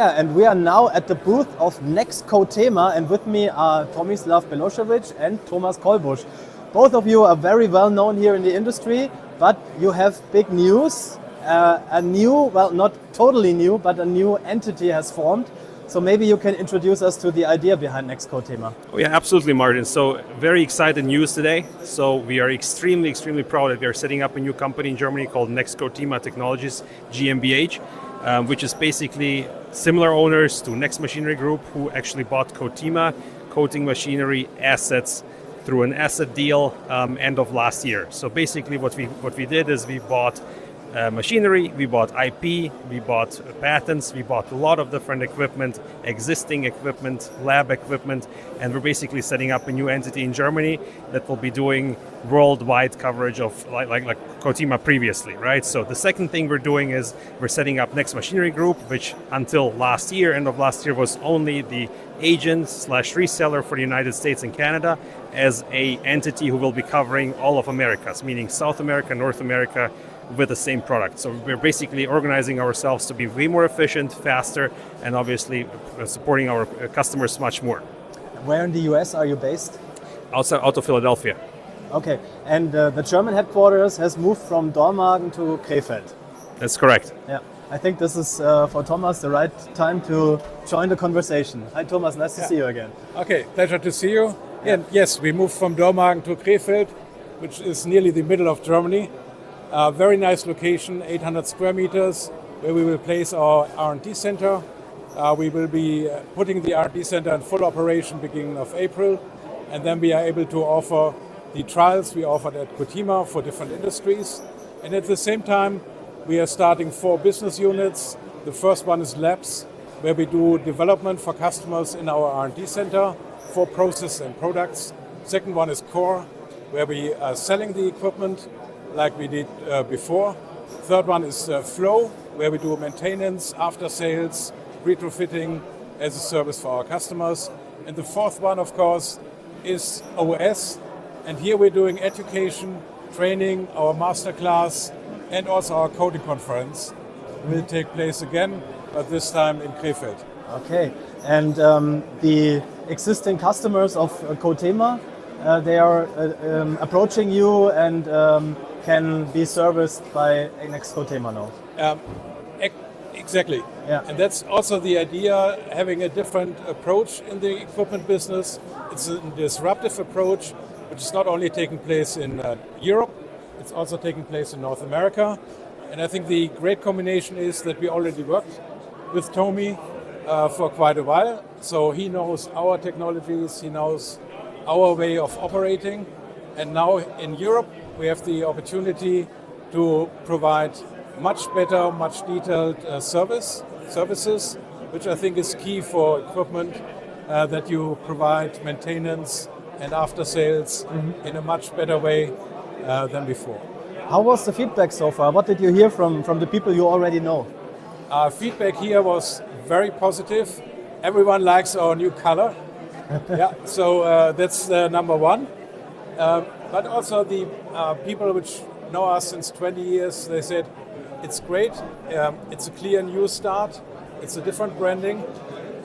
Yeah, and we are now at the booth of nextCoatema, and with me are Tomislav Belosevic and Thomas Kolbusch. Both of you are very well known here in the industry, but you have big news. A new, well, not totally new, but a new entity has formed. So maybe you can introduce us to the idea behind nextCoatema. Oh yeah, absolutely, Martin. So very exciting news today. So we are extremely proud that we are setting up a new company in Germany called nextCoatema Technologies GmbH, which is basically similar owners to Next Machinery Group, who actually bought Coatema coating machinery assets through an asset deal end of last year. So basically what we did is we bought machinery, we bought IP, we bought patents, we bought a lot of different equipment, existing equipment, lab equipment, and we're basically setting up a new entity in Germany that will be doing worldwide coverage of like Coatema previously, right? So the second thing we're doing is we're setting up Next Machinery Group, which until last year, end of last year, was only the agent / reseller for the United States and Canada, as a entity who will be covering all of Americas, meaning South America, North America, with the same product. So we're basically organizing ourselves to be way more efficient, faster, and obviously supporting our customers much more. Where in the US are you based? Out of Philadelphia. Okay, and the German headquarters has moved from Dormagen to Krefeld. That's correct. Yeah, I think this is for Thomas the right time to join the conversation. Hi Thomas, nice to see you again. Okay, pleasure to see you. And yes, we moved from Dormagen to Krefeld, which is nearly the middle of Germany. Very nice location, 800 square meters, where we will place our R&D center. We will be putting the R&D center in full operation beginning of April, and then we are able to offer the trials we offered at Coatema for different industries. And at the same time, we are starting 4 business units. The first one is labs, where we do development for customers in our R&D center for process and products. Second one is core, where we are selling the equipment like we did before. Third one is flow, where we do maintenance, after sales, retrofitting as a service for our customers. And the fourth one, of course, is OS. And here we're doing education, training, our masterclass, and also our coding conference will take place again, but this time in Krefeld. Okay, and the existing customers of Coatema, they are approaching you and can be serviced by nextCoatema now. Exactly. Yeah. And that's also the idea, having a different approach in the equipment business. It's a disruptive approach, which is not only taking place in Europe, it's also taking place in North America. And I think the great combination is that we already worked with Tomi for quite a while. So he knows our technologies, he knows our way of operating. And now in Europe, we have the opportunity to provide much better, much detailed services, which I think is key for equipment, that you provide maintenance and after sales in a much better way than before. How was the feedback so far? What did you hear from the people you already know? Feedback here was very positive. Everyone likes our new color. Yeah, so that's number one. But also the people which know us since 20 years, they said, it's great, it's a clear new start, it's a different branding,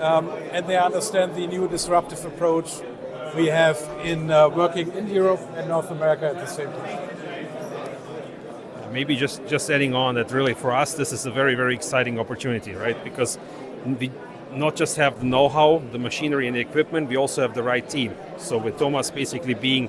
and they understand the new disruptive approach we have in working in Europe and North America at the same time. Maybe just adding on that really for us, this is a very exciting opportunity, right? Because we not just have the know-how, the machinery and the equipment, we also have the right team. So with Thomas basically being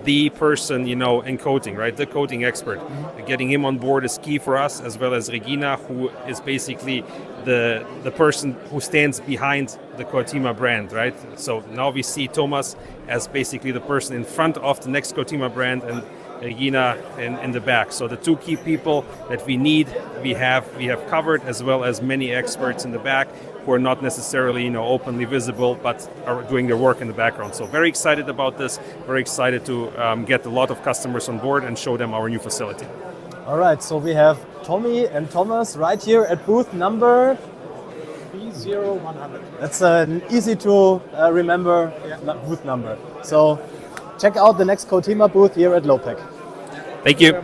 the person, in coating, right? The coating expert. Getting him on board is key for us, as well as Regina, who is basically the person who stands behind the Coatema brand, right? So now we see Thomas as basically the person in front of the nextCoatema brand, and Regina in the back. So the two key people that we need, we have covered, as well as many experts in the back who are not necessarily openly visible, but are doing their work in the background. So very excited about this. Very excited to get a lot of customers on board and show them our new facility. All right, so we have Tommy and Thomas right here at booth number 30100. That's an easy to remember booth number. So check out the nextCoatema booth here at LOPEC. Thank you.